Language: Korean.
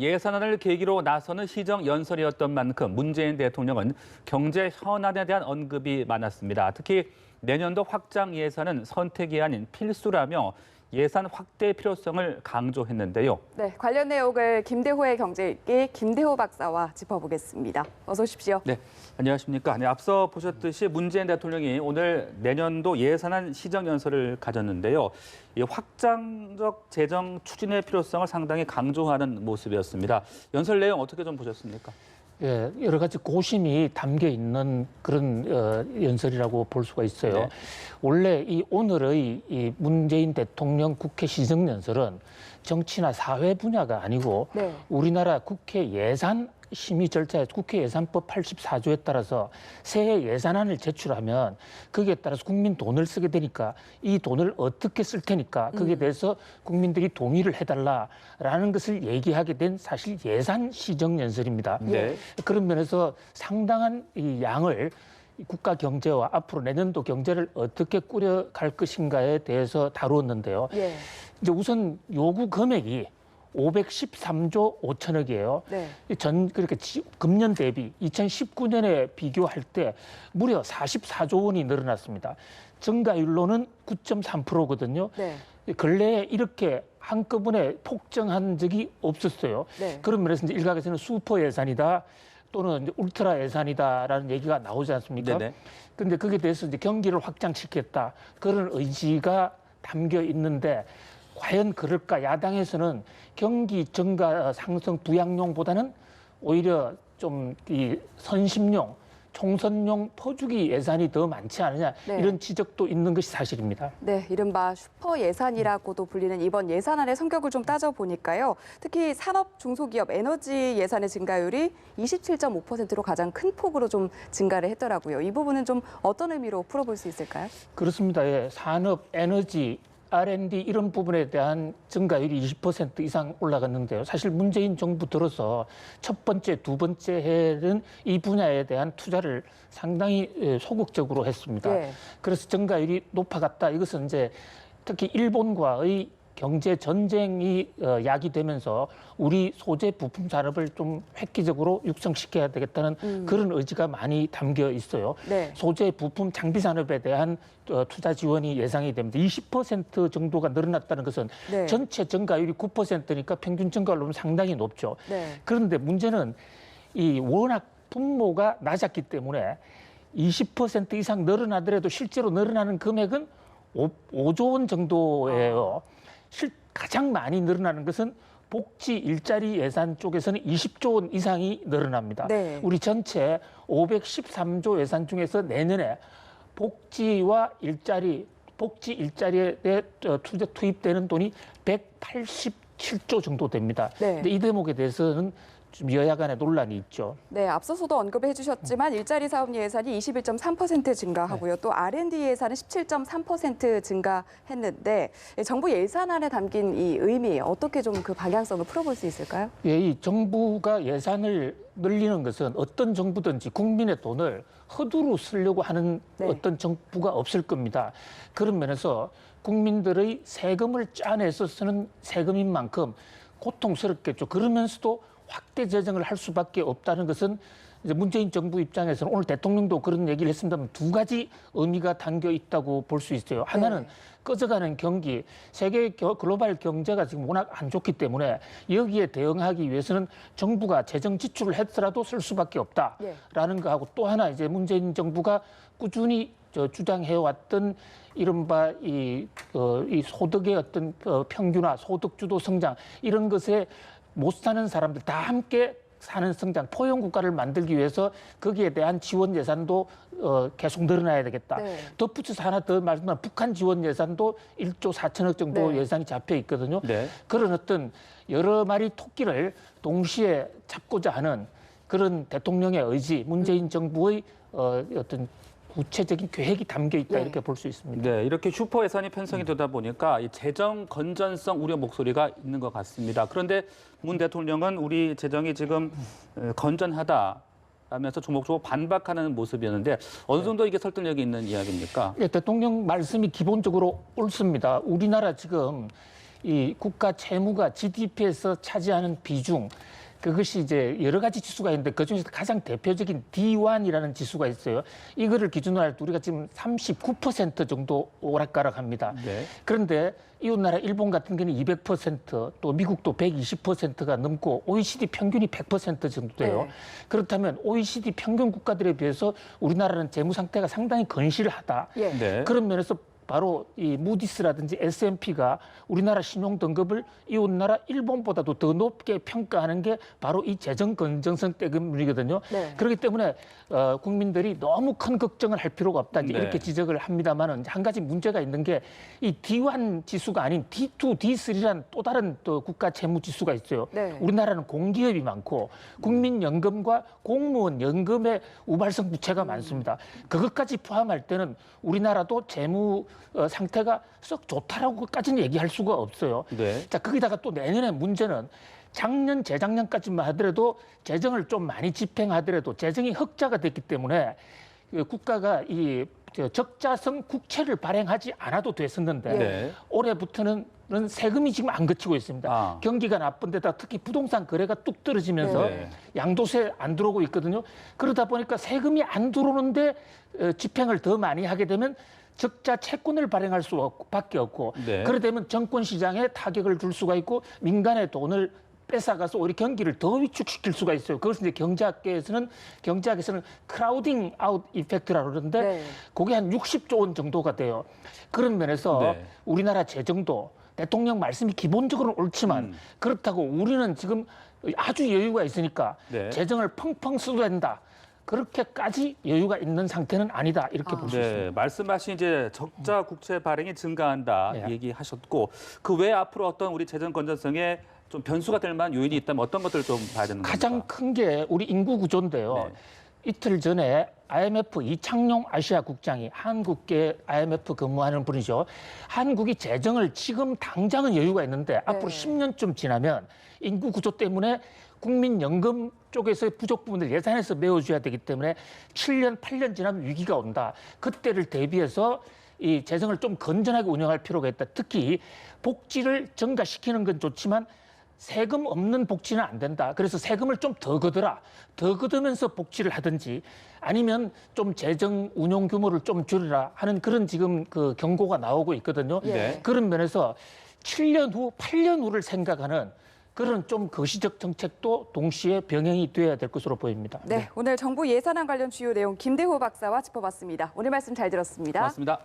예산안을 계기로 나서는 시정 연설이었던 만큼 문재인 대통령은 경제 현안에 대한 언급이 많았습니다. 특히 내년도 확장 예산은 선택이 아닌 필수라며 예산 확대 필요성을 강조했는데요. 네, 관련 내용을 김대호의 경제읽기 김대호 박사와 짚어보겠습니다. 어서 오십시오. 네, 안녕하십니까. 네, 앞서 보셨듯이 문재인 대통령이 오늘 내년도 예산안 시정 연설을 가졌는데요. 이 확장적 재정 추진의 필요성을 상당히 강조하는 모습이었습니다. 연설 내용 어떻게 좀 보셨습니까? 예, 여러 가지 고심이 담겨 있는 그런 연설이라고 볼 수가 있어요. 네. 원래 오늘의 이 문재인 대통령 국회 시정연설은 정치나 사회 분야가 아니고 네. 우리나라 국회 예산 심의 절차에 국회 예산법 84조에 따라서 새해 예산안을 제출하면 거기에 따라서 국민 돈을 쓰게 되니까 이 돈을 어떻게 쓸 테니까 거기에 대해서 국민들이 동의를 해달라라는 것을 얘기하게 된 사실 예산 시정 연설입니다. 네. 그런 면에서 상당한 이 양을 국가 경제와 앞으로 내년도 경제를 어떻게 꾸려갈 것인가에 대해서 다루었는데요. 예. 이제 우선 요구 금액이 513조 5천억이에요. 네. 그렇게 금년 대비 2019년에 비교할 때 무려 44조 원이 늘어났습니다. 증가율로는 9.3%거든요. 네. 근래에 이렇게 한꺼번에 폭증한 적이 없었어요. 네. 그런 면에서 이제 일각에서는 슈퍼 예산이다 또는 이제 울트라 예산이다라는 얘기가 나오지 않습니까? 네네. 그런데 거기에 대해서 이제 경기를 확장시켰다 그런 의지가 담겨 있는데 과연 그럴까? 야당에서는 경기 증가 상승 부양용보다는 오히려 좀 이 선심용, 총선용 퍼주기 예산이 더 많지 않느냐 네. 이런 지적도 있는 것이 사실입니다. 네, 이른바 슈퍼 예산이라고도 불리는 이번 예산안의 성격을 좀 따져보니까요. 특히 산업, 중소기업, 에너지 예산의 증가율이 27.5%로 가장 큰 폭으로 좀 증가를 했더라고요. 이 부분은 좀 어떤 의미로 풀어볼 수 있을까요? 그렇습니다. 예, 산업, 에너지, R&D 이런 부분에 대한 증가율이 20% 이상 올라갔는데요. 사실 문재인 정부 들어서 첫 번째, 두 번째 해는 이 분야에 대한 투자를 상당히 소극적으로 했습니다. 예. 그래서 증가율이 높아갔다. 이것은 이제 특히 일본과의 경제 전쟁이 야기되면서 우리 소재 부품 산업을 좀 획기적으로 육성시켜야 되겠다는 그런 의지가 많이 담겨 있어요. 네. 소재 부품 장비 산업에 대한 투자 지원이 예상이 됩니다. 20% 정도가 늘어났다는 것은 네. 전체 증가율이 9%니까 평균 증가율로는 상당히 높죠. 네. 그런데 문제는 이 워낙 분모가 낮았기 때문에 20% 이상 늘어나더라도 실제로 늘어나는 금액은 5조 원 정도예요. 가장 많이 늘어나는 것은 복지 일자리 예산 쪽에서는 20조 원 이상이 늘어납니다. 네. 우리 전체 513조 예산 중에서 내년에 복지 일자리에 투입되는 돈이 187조 정도 됩니다. 네. 근데 이 대목에 대해서는 좀 여야 간에 논란이 있죠. 네, 앞서서도 언급해 주셨지만 일자리 사업 예산이 21.3% 증가하고요. 또 R&D 예산은 17.3% 증가했는데 정부 예산안에 담긴 이 의미 어떻게 좀 그 방향성을 풀어볼 수 있을까요? 예, 이 정부가 예산을 늘리는 것은 어떤 정부든지 국민의 돈을 허투루 쓰려고 하는 네. 어떤 정부가 없을 겁니다. 그런 면에서 국민들의 세금을 짜내서 쓰는 세금인 만큼 고통스럽겠죠. 그러면서도 확대 재정을 할 수밖에 없다는 것은 이제 문재인 정부 입장에서는 오늘 대통령도 그런 얘기를 했습니다만 두 가지 의미가 담겨 있다고 볼 수 있어요. 하나는 네. 꺼져가는 경기, 세계 글로벌 경제가 지금 워낙 안 좋기 때문에 여기에 대응하기 위해서는 정부가 재정 지출을 했더라도 쓸 수밖에 없다라는 거하고 또 하나 이제 문재인 정부가 꾸준히 주장해왔던 이른바 이 소득의 어떤 평균화, 소득 주도 성장 이런 것에 못 사는 사람들 다 함께 사는 성장, 포용 국가를 만들기 위해서 거기에 대한 지원 예산도 계속 늘어나야 되겠다. 네. 덧붙여서 하나 더 말씀드리면 북한 지원 예산도 1조 4천억 정도 네. 예산이 잡혀 있거든요. 네. 그런 어떤 여러 마리 토끼를 동시에 잡고자 하는 그런 대통령의 의지, 문재인 정부의 어떤 구체적인 계획이 담겨 있다 네. 이렇게 볼 수 있습니다. 네, 이렇게 슈퍼 예산이 편성이 되다 보니까 이 재정 건전성 우려 목소리가 있는 것 같습니다. 그런데 문 대통령은 우리 재정이 지금 건전하다. 라면서 조목조목 반박하는 모습이었는데 어느 정도 이게 설득력이 있는 이야기입니까? 예, 대통령 말씀이 기본적으로 옳습니다. 우리나라 지금 이 국가 채무가 GDP에서 차지하는 비중, 그것이 이제 여러 가지 지수가 있는데 그중에서 가장 대표적인 D1이라는 지수가 있어요. 이거를 기준으로 할 때 우리가 지금 39% 정도 오락가락합니다. 네. 그런데 이웃나라 일본 같은 경우는 200%, 또 미국도 120%가 넘고 OECD 평균이 100% 정도 돼요. 네. 그렇다면 OECD 평균 국가들에 비해서 우리나라는 재무 상태가 상당히 건실하다. 예. 네. 그런 면에서 바로 이 무디스라든지 S&P가 우리나라 신용 등급을 이웃나라 일본보다도 더 높게 평가하는 게 바로 이 재정 건전성 때문이거든요. 네. 그렇기 때문에 국민들이 너무 큰 걱정을 할 필요가 없다 이제 네. 이렇게 지적을 합니다만은 한 가지 문제가 있는 게 이 D1 지수가 아닌 D2, D3란 또 다른 또 국가 채무 지수가 있어요. 네. 우리나라는 공기업이 많고 국민연금과 공무원 연금의 우발성 부채가 많습니다. 그것까지 포함할 때는 우리나라도 재무 상태가 썩 좋다라고까지는 얘기할 수가 없어요. 네. 자, 거기다가 또 내년의 문제는 작년, 재작년까지만 하더라도 재정을 좀 많이 집행하더라도 재정이 흑자가 됐기 때문에 국가가 이 적자성 국채를 발행하지 않아도 됐었는데 네. 올해부터는 세금이 지금 안 그치고 있습니다. 아. 경기가 나쁜 데다 특히 부동산 거래가 뚝 떨어지면서 네. 양도세 안 들어오고 있거든요. 그러다 보니까 세금이 안 들어오는데 집행을 더 많이 하게 되면 적자 채권을 발행할 수밖에 없고 네. 그러다 보면 정권 시장에 타격을 줄 수가 있고 민간의 돈을 뺏어가서 오히려 경기를 더 위축시킬 수가 있어요. 그것을 이제 경제학에서는 크라우딩 아웃 이펙트라고 그러는데 네. 그게 한 60조 원 정도가 돼요. 그런 면에서 네. 우리나라 재정도 대통령 말씀이 기본적으로는 옳지만 그렇다고 우리는 지금 아주 여유가 있으니까 네. 재정을 펑펑 써도 된다. 그렇게까지 여유가 있는 상태는 아니다. 이렇게 볼 수 있습니다. 네, 말씀하신 이제 적자 국채 발행이 증가한다 네. 얘기하셨고 그 외에 앞으로 어떤 우리 재정 건전성에 좀 변수가 될 만한 요인이 있다면 어떤 것들을 좀 봐야 되는 겁니까? 가장 큰 게 우리 인구 구조인데요. 네. 이틀 전에 IMF 이창용 아시아 국장이 한국계 IMF 근무하는 분이죠. 한국이 재정을 지금 당장은 여유가 있는데 앞으로 10년쯤 지나면 인구 구조 때문에 국민연금 쪽에서의 부족 부분을 예산에서 메워줘야 되기 때문에 7년, 8년 지나면 위기가 온다. 그때를 대비해서 이 재정을 좀 건전하게 운영할 필요가 있다. 특히 복지를 증가시키는 건 좋지만 세금 없는 복지는 안 된다. 그래서 세금을 좀 더 걷어라. 더 걷으면서 복지를 하든지 아니면 좀 재정 운용 규모를 좀 줄여라 하는 그런 지금 그 경고가 나오고 있거든요. 네. 그런 면에서 7년 후, 8년 후를 생각하는 그런 좀 거시적 정책도 동시에 병행이 돼야 될 것으로 보입니다. 네, 오늘 정부 예산안 관련 주요 내용 김대호 박사와 짚어봤습니다. 오늘 말씀 잘 들었습니다. 고맙습니다.